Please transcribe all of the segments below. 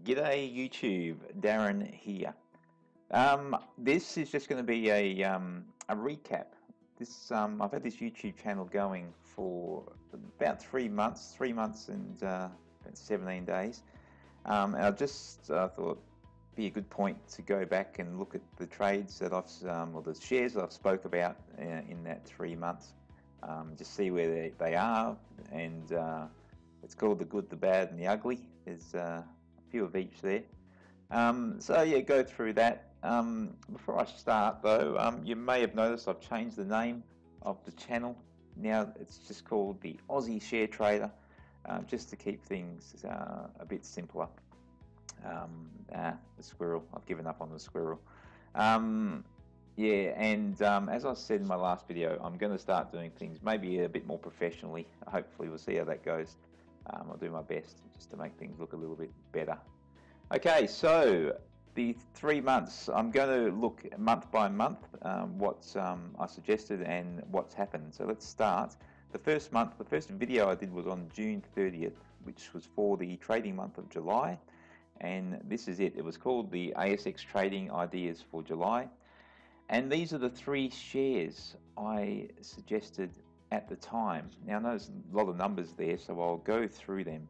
G'day YouTube, Darren here. This is just going to be a recap. I've had this YouTube channel going for about 3 months, 3 months and about 17 days. And I just thought it'd be a good point to go back and look at the trades that I've, or the shares that I've spoke about in that 3 months. Just see where they are, and it's called the good, the bad, and the ugly. There's a few of each there. So yeah, go through that. Before I start though, you may have noticed I've changed the name of the channel. Now it's just called the Aussie Share Trader, just to keep things a bit simpler. The squirrel, I've given up on the squirrel. Yeah, and as I said in my last video, I'm going to start doing things maybe a bit more professionally. Hopefully we'll see how that goes. I'll do my best just to make things look a little bit better. Okay, so the 3 months, I'm going to look month by month what I suggested and what's happened. So let's start. The first month, the first video I did was on June 30th, which was for the trading month of July. And this is it. It was called the ASX Trading Ideas for July. And these are the 3 shares I suggested at the time. Now I know there's a lot of numbers there, so I'll go through them.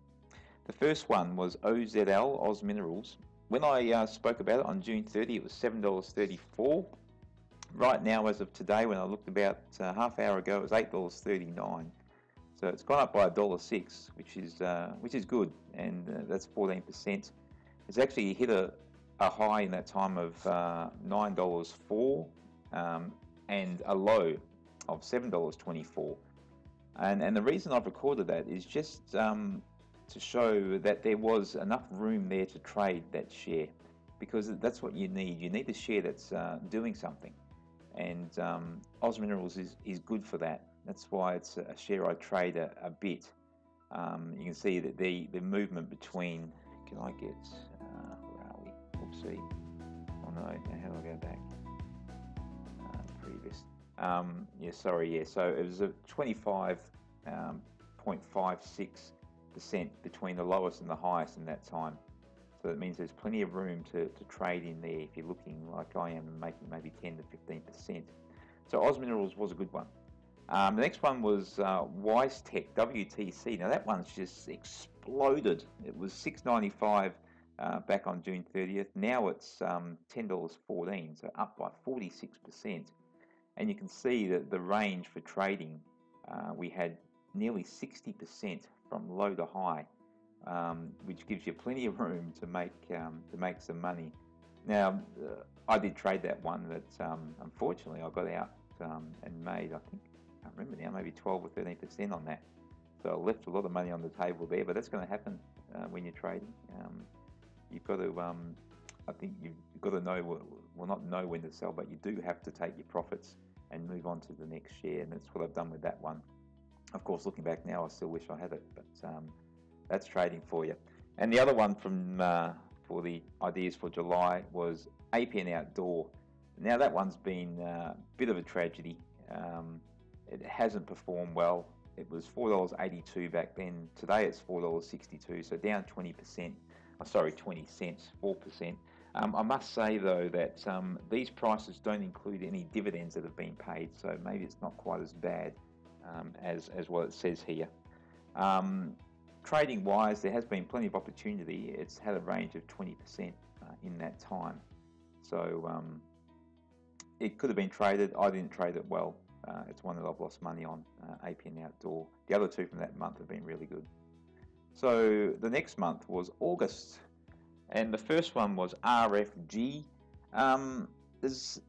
The first one was OZL, Oz Minerals. When I spoke about it on June 30, it was $7.34. Right now, as of today, when I looked about half hour ago, it was $8.39. So it's gone up by $1.06, which is good, and that's 14%. It's actually hit a high in that time of $9.04 and a low of $7.24. And the reason I've recorded that is just to show that there was enough room there to trade that share, because that's what you need. You need a share that's doing something, and Oz Minerals is good for that. That's why it's a share I trade a bit. You can see that the movement between, can I get, where are we? Oopsie. Oh no, now how do I go back? Previous. Yeah, sorry, yeah. So it was a 25.56% between the lowest and the highest in that time. So that means there's plenty of room to trade in there if you're looking like I am, making maybe 10 to 15%. So Oz Minerals was a good one. The next one was WiseTech, WTC. Now that one's just exploded. It was $6.95 back on June 30th. Now it's $10.14, so up by 46%. And you can see that the range for trading, we had nearly 60% from low to high, which gives you plenty of room to make some money. Now, I did trade that one, but unfortunately I got out and made, I think, I can't remember now, maybe 12 or 13% on that. So I left a lot of money on the table there, but that's going to happen when you're trading. You've got to, I think you've got to know, well, not know when to sell, but you do have to take your profits and move on to the next share, and that's what I've done with that one. Of course, looking back now, I still wish I had it, but that's trading for you. And the other one from for the ideas for July was APN Outdoor. Now that one's been a bit of a tragedy. It hasn't performed well. It was $4.82 back then. Today it's $4.62, so down 20%. Oh, sorry, 20 cents, 4%. I must say though that these prices don't include any dividends that have been paid, so maybe it's not quite as bad as what it says here. Trading wise, there has been plenty of opportunity. It's had a range of 20% in that time, so it could have been traded. I didn't trade it well. It's one that I've lost money on, APN Outdoor. The other 2 from that month have been really good. So the next month was August, and the first one was RFG. It's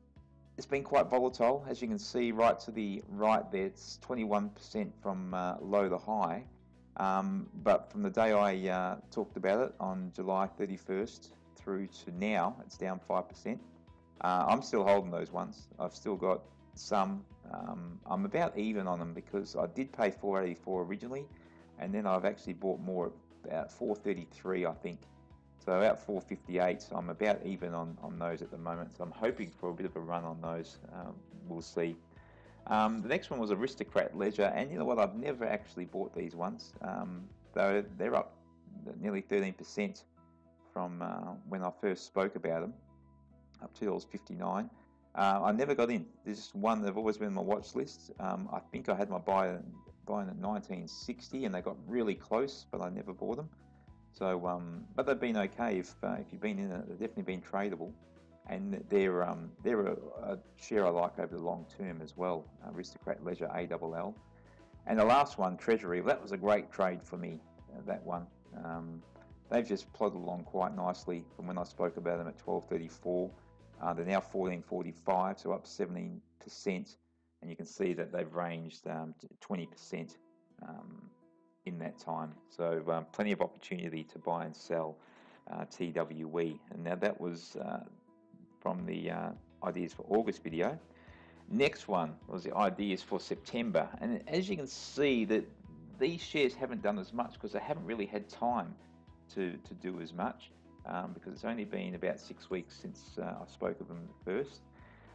been quite volatile, as you can see right to the right there. It's 21% from low to high, but from the day I talked about it on July 31st through to now, it's down 5%. I'm still holding those ones. I've still got some. I'm about even on them because I did pay $4.84 originally, and then I've actually bought more, about $4.33 I think, so about $4.58. So I'm about even on those at the moment, so I'm hoping for a bit of a run on those. We'll see. The next one was Aristocrat Leisure, and you know what, I've never actually bought these ones, though they're up nearly 13% from when I first spoke about them up to $59. I never got in. There's just one. They've always been on my watch list. I think I had my buy in at 1960, and they got really close, but I never bought them. So, but they've been okay. If you've been in it, they've definitely been tradable, and they're a share I like over the long term as well. Aristocrat Leisure ALL, and the last one, Treasury. Well, that was a great trade for me. That one. They've just plodded along quite nicely from when I spoke about them at 12.34. They're now 14.45, so up 17%, and you can see that they've ranged 20% in that time. So plenty of opportunity to buy and sell TWE. And now that was from the ideas for August video. Next one was the ideas for September, and as you can see that these shares haven't done as much because they haven't really had time to do as much. Because it's only been about 6 weeks since I spoke of them first.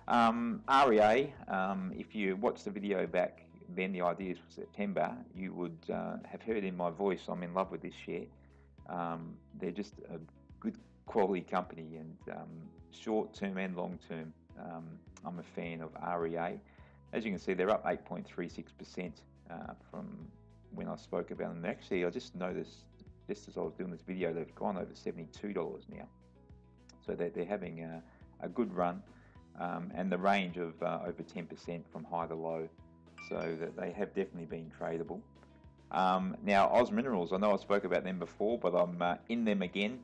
REA, if you watch the video back then, the ideas for September, you would have heard in my voice I'm in love with this share. They're just a good quality company, and short term and long term, I'm a fan of REA. As you can see, they're up 8.36% from when I spoke about them. Actually, I just noticed, just as I was doing this video, they've gone over $72 now. So they're having a good run, and the range of over 10% from high to low. So that they have definitely been tradable. Now, Oz Minerals, I know I spoke about them before, but I'm in them again.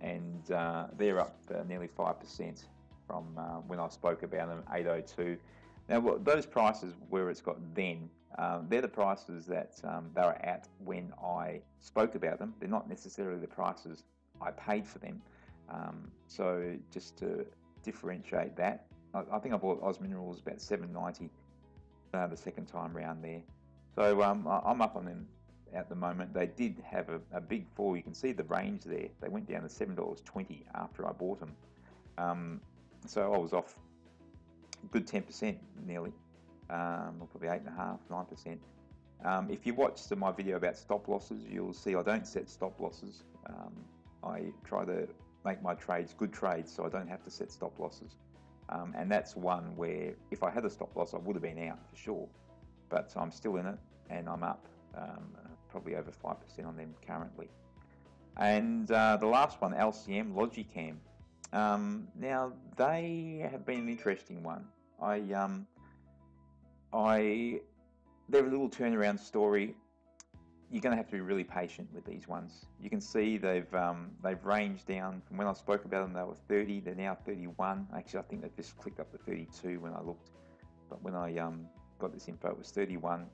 And they're up nearly 5% from when I spoke about them, 802. Now, those prices where it's got then, they're the prices that they were at when I spoke about them. They're not necessarily the prices I paid for them. So just to differentiate that, I think I bought Oz Minerals about $7.90 the second time round there. So I'm up on them at the moment. They did have a big fall. You can see the range there. They went down to $7.20 after I bought them. So I was off a good 10% nearly. Or probably 8.5%, 9%. If you watch my video about stop losses, you'll see I don't set stop losses. I try to make my trades good trades, so I don't have to set stop losses. And that's one where if I had a stop loss, I would have been out for sure. But I'm still in it, and I'm up probably over 5% on them currently. And the last one, LCM, Logicam. Now, they have been an interesting one. They're a little turnaround story. You're going to have to be really patient with these ones. You can see they've ranged down from when I spoke about them. They were 30. They're now 31. Actually, I think they've just clicked up to 32 when I looked. But when I got this info, it was 31.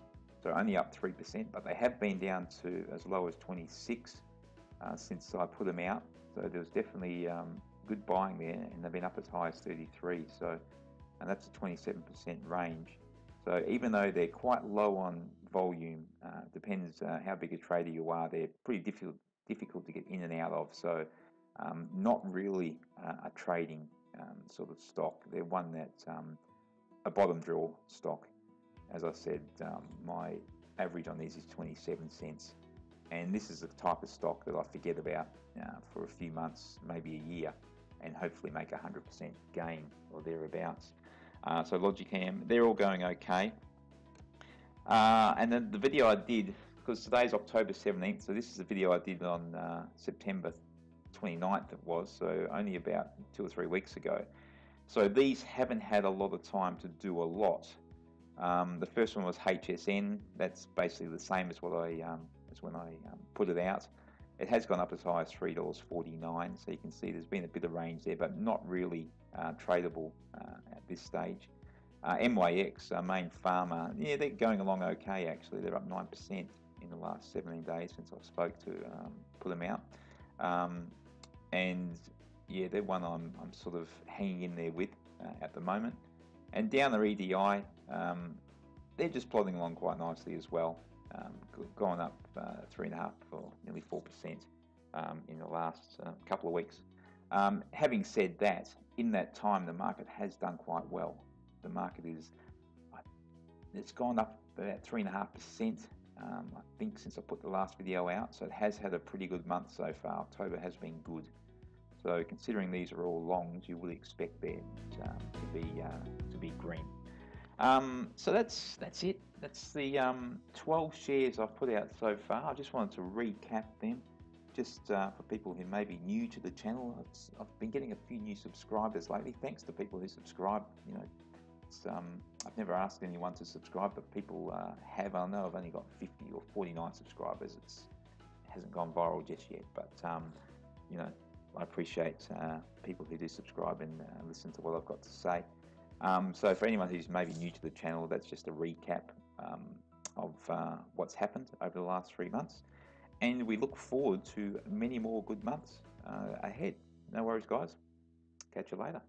So only up 3. But they have been down to as low as 26 since I put them out. So there was definitely good buying there, and they've been up as high as 33. So, and that's a 27% range. So even though they're quite low on volume, depends how big a trader you are, they're pretty difficult to get in and out of. So not really a trading sort of stock. They're one that's a bottom draw stock. As I said, my average on these is 27 cents. And this is the type of stock that I forget about for a few months, maybe a year, and hopefully make 100% gain or thereabouts. So Logicam, they're all going okay. And then the video I did, because today's October 17th, so this is the video I did on September 29th it was, so only about 2 or 3 weeks ago. So these haven't had a lot of time to do a lot. The first one was HSN. That's basically the same as what as when I put it out. It has gone up as high as $3.49, so you can see there's been a bit of range there, but not really tradable at this stage. MYX, Main Pharma, yeah, they're going along okay actually. They're up 9% in the last 17 days since I spoke to put them out. And yeah, they're one I'm sort of hanging in there with at the moment. And Downer EDI, they're just plodding along quite nicely as well, going up 3.5% or nearly 4% in the last couple of weeks. Having said that, in that time the market has done quite well. The market it's gone up about 3.5% I think since I put the last video out, so it has had a pretty good month so far. October has been good. So considering these are all longs, you would expect there to be green. So that's it. That's the 12 shares I've put out so far. I just wanted to recap them, just for people who may be new to the channel. I've been getting a few new subscribers lately. Thanks to people who subscribe. You know, I've never asked anyone to subscribe, but people have. I know I've only got 50 or 49 subscribers. It hasn't gone viral just yet, but you know, I appreciate people who do subscribe and listen to what I've got to say. So for anyone who's maybe new to the channel, that's just a recap of what's happened over the last 3 months. And we look forward to many more good months ahead. No worries, guys. Catch you later.